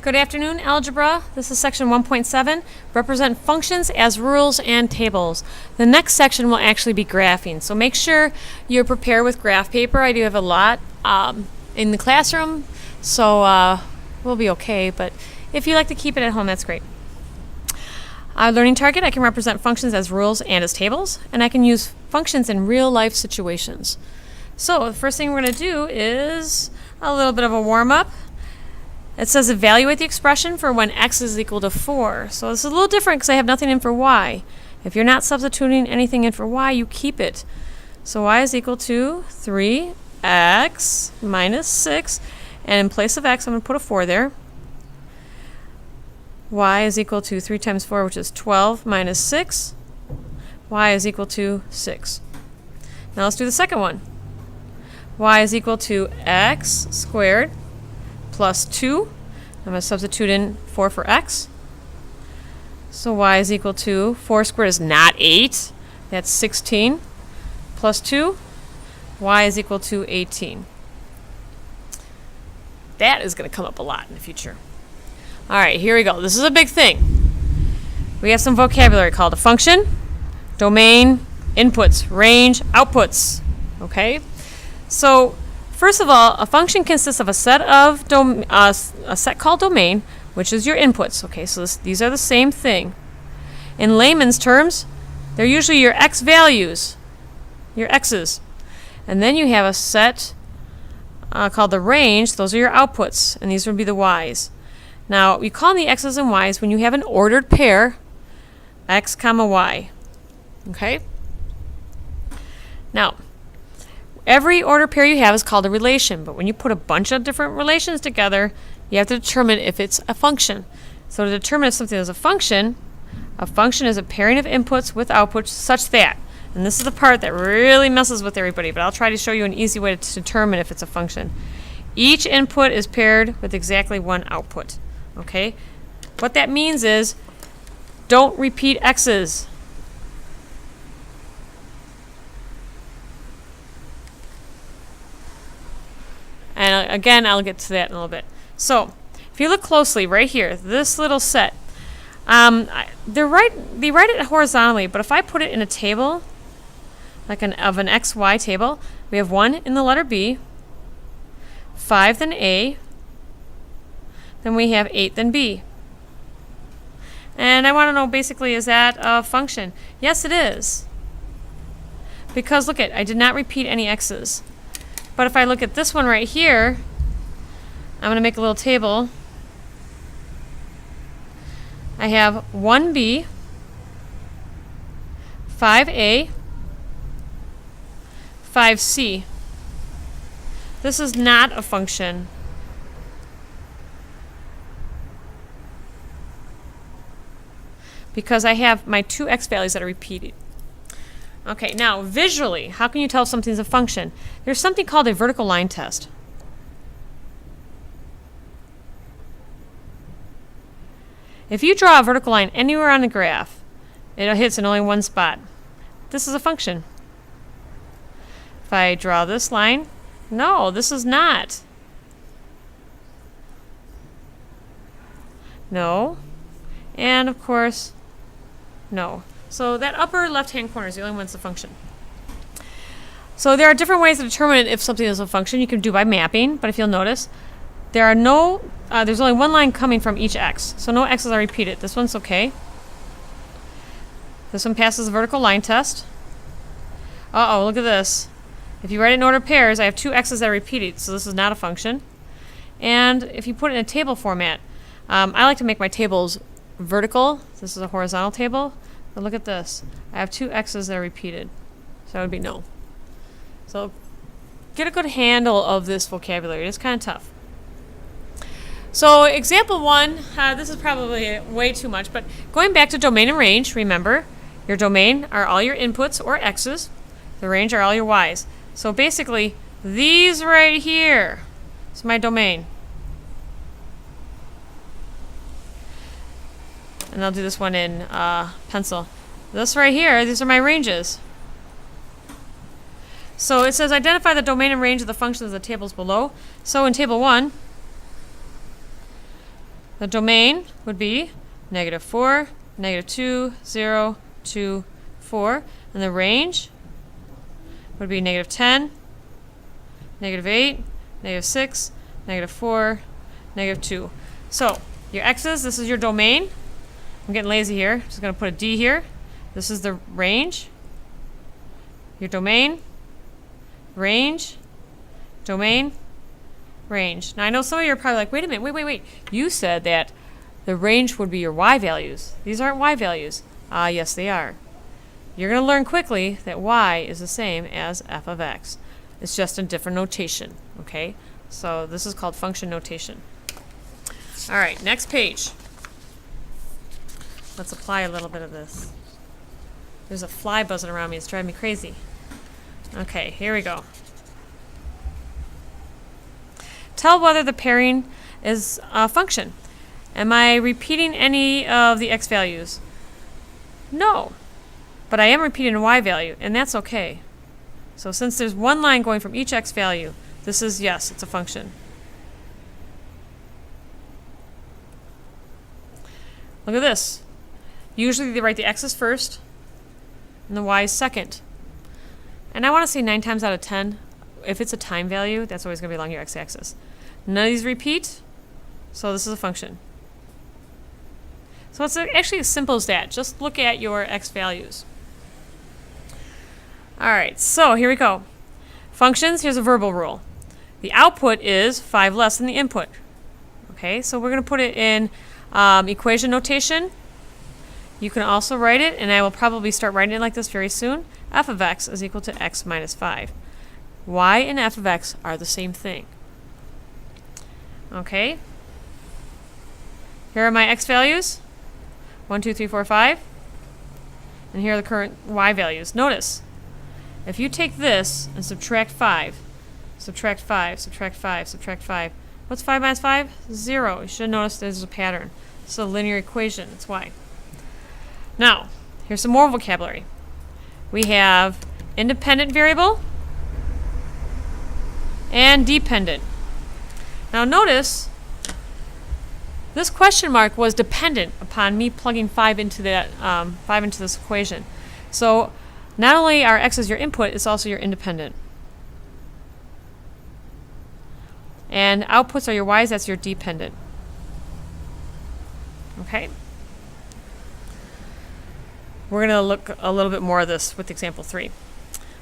Good afternoon, Algebra. This is section 1.7, represent functions as rules and tables. The next section will actually be graphing, so make sure you're prepared with graph paper. I do have a lot in the classroom, so we'll be okay, but if you like to keep it at home, that's great. Learning target, I can represent functions as rules and as tables, and I can use functions in real-life situations. So the first thing we're going to do is a little bit of a warm-up. It says evaluate the expression for when x is equal to 4. So this is a little different because I have nothing in for y. If you're not substituting anything in for y, you keep it. So y is equal to 3x minus 6. And in place of x, I'm going to put a 4 there. Y is equal to 3 times 4, which is 12 minus 6. Y is equal to 6. Now let's do the second one. Y is equal to x squared plus 2. I'm going to substitute in 4 for x. So y is equal to 4 squared is not 8. That's 16. Plus 2. Y is equal to 18. That is going to come up a lot in the future. All right, here we go. This is a big thing. We have some vocabulary called a function, domain, inputs, range, outputs. Okay? So first of all, a function consists of a set of a set called domain, which is your inputs. Okay, so these are the same thing. In layman's terms, they're usually your x values, your x's, and then you have a set called the range. Those are your outputs, and these would be the y's. Now we call them the x's and y's when you have an ordered pair, x comma y. Okay. Now, every order pair you have is called a relation, but when you put a bunch of different relations together, you have to determine if it's a function. So to determine if something is a function is a pairing of inputs with outputs such that, and this is the part that really messes with everybody, but I'll try to show you an easy way to determine if it's a function. Each input is paired with exactly one output. Okay? What that means is, don't repeat x's. And again, I'll get to that in a little bit. So, if you look closely right here, this little set, they write it horizontally, but if I put it in a table, like an XY table, we have 1 in the letter B, 5 then A, then we have 8 then B. And I want to know basically, is that a function? Yes, it is. Because look I did not repeat any x's. But if I look at this one right here, I'm going to make a little table. I have 1b, 5a, 5c. This is not a function. Because I have my two x values that are repeated. Okay, now visually, how can you tell if something's a function? There's something called a vertical line test. If you draw a vertical line anywhere on the graph, it hits in only one spot. This is a function. If I draw this line, no, this is not. No. And of course, no. So that upper left-hand corner is the only one that's a function. So there are different ways to determine if something is a function. You can do by mapping, but if you'll notice, there's only one line coming from each x. So no x's are repeated. This one's okay. This one passes the vertical line test. Uh-oh, look at this. If you write it in order pairs, I have two x's that are repeated, so this is not a function. And if you put it in a table format, I like to make my tables vertical. This is a horizontal table. But look at this. I have two x's that are repeated. So that would be no. So get a good handle of this vocabulary. It's kind of tough. So example 1, this is probably way too much, but going back to domain and range, remember, your domain are all your inputs or x's. The range are all your y's. So basically, these right here is my domain. And I'll do this one in pencil. This right here, these are my ranges. So it says identify the domain and range of the functions of the tables below. So in table 1, The domain would be -4, -2, 0, 2, 4. And the range would be -10, -8, -6, -4, -2. So your x's, this is your domain. I'm getting lazy here. Just going to put a D here. This is the range. Your domain, range, domain, range. Now I know some of you are probably like, wait a minute, wait. You said that the range would be your y values. These aren't y values. Yes they are. You're going to learn quickly that y is the same as f of x. It's just in different notation, okay? So this is called function notation. All right, next page. Let's apply a little bit of this. There's a fly buzzing around me. It's driving me crazy. Okay, here we go. Tell whether the pairing is a function. Am I repeating any of the x values? No. But I am repeating a y value, and that's okay. So since there's one line going from each x value, this is, yes, it's a function. Look at this. Usually they write the x's first, and the y's second. And I want to say 9 times out of 10, if it's a time value, that's always going to be along your x-axis. None of these repeat, so this is a function. So it's actually as simple as that. Just look at your x values. All right, so here we go. Functions, here's a verbal rule. The output is 5 less than the input. Okay, so we're going to put it in equation notation. You can also write it, and I will probably start writing it like this very soon. F of x is equal to x minus 5. Y and f of x are the same thing. Okay. Here are my x values. 1, 2, 3, 4, 5. And here are the current y values. Notice, if you take this and subtract 5, subtract 5, subtract 5, subtract 5, what's 5 minus 5? 0. You should have noticed there's a pattern. It's a linear equation. That's why. Now, here's some more vocabulary. We have independent variable and dependent. Now notice, this question mark was dependent upon me plugging 5 into that 5 into this equation. So not only are x is your input, it's also your independent. And outputs are your y's, that's your dependent. Okay? We're going to look a little bit more of this with example 3.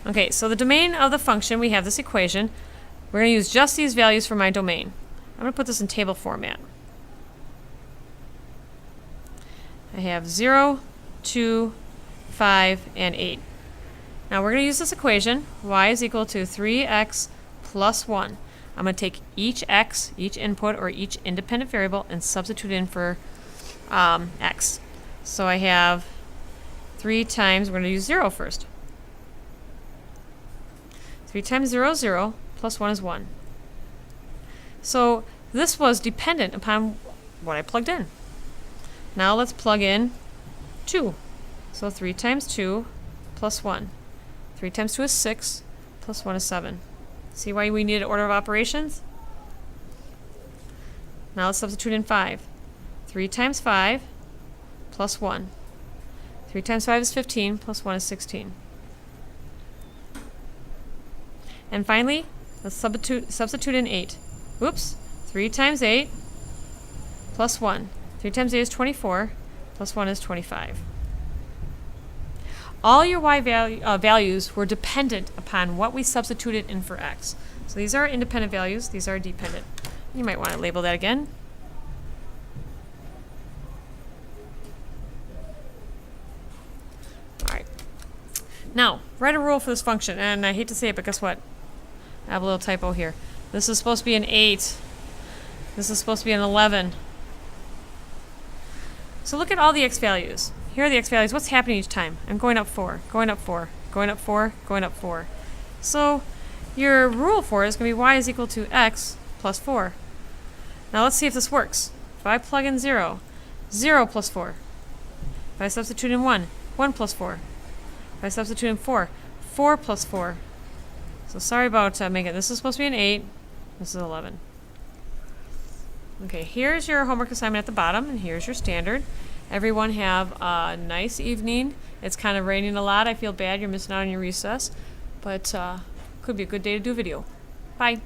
Okay, so the domain of the function, we have this equation. We're going to use just these values for my domain. I'm going to put this in table format. I have 0, 2, 5, and 8. Now we're going to use this equation. Y is equal to 3x plus 1. I'm going to take each x, each input, or each independent variable, and substitute in for x. So I have 3 times, we're going to use 0 first. 3 times 0 is 0, plus 1 is 1. So this was dependent upon what I plugged in. Now let's plug in 2. So 3 times 2 plus 1. 3 times 2 is 6, plus 1 is 7. See why we need an order of operations? Now let's substitute in 5. 3 times 5 plus 1. 3 times 5 is 15, plus 1 is 16. And finally, let's substitute in 8. Oops. 3 times 8 plus 1. 3 times 8 is 24, plus 1 is 25. All your y values were dependent upon what we substituted in for x. So these are independent values, these are dependent. You might want to label that again. Alright. Now, write a rule for this function, and I hate to say it, but guess what? I have a little typo here. This is supposed to be an 8. This is supposed to be an 11. So look at all the x values. Here are the x values. What's happening each time? I'm going up 4, going up 4, going up 4, going up 4. So your rule for it is going to be y is equal to x plus 4. Now let's see if this works. If I plug in 0, 0 plus 4. If I substitute in 1, 1 plus 4. If I substitute in 4, 4 plus 4. So sorry about making it. This is supposed to be an 8. This is 11. Okay, here's your homework assignment at the bottom, and here's your standard. Everyone have a nice evening. It's kind of raining a lot. I feel bad you're missing out on your recess, but could be a good day to do a video. Bye.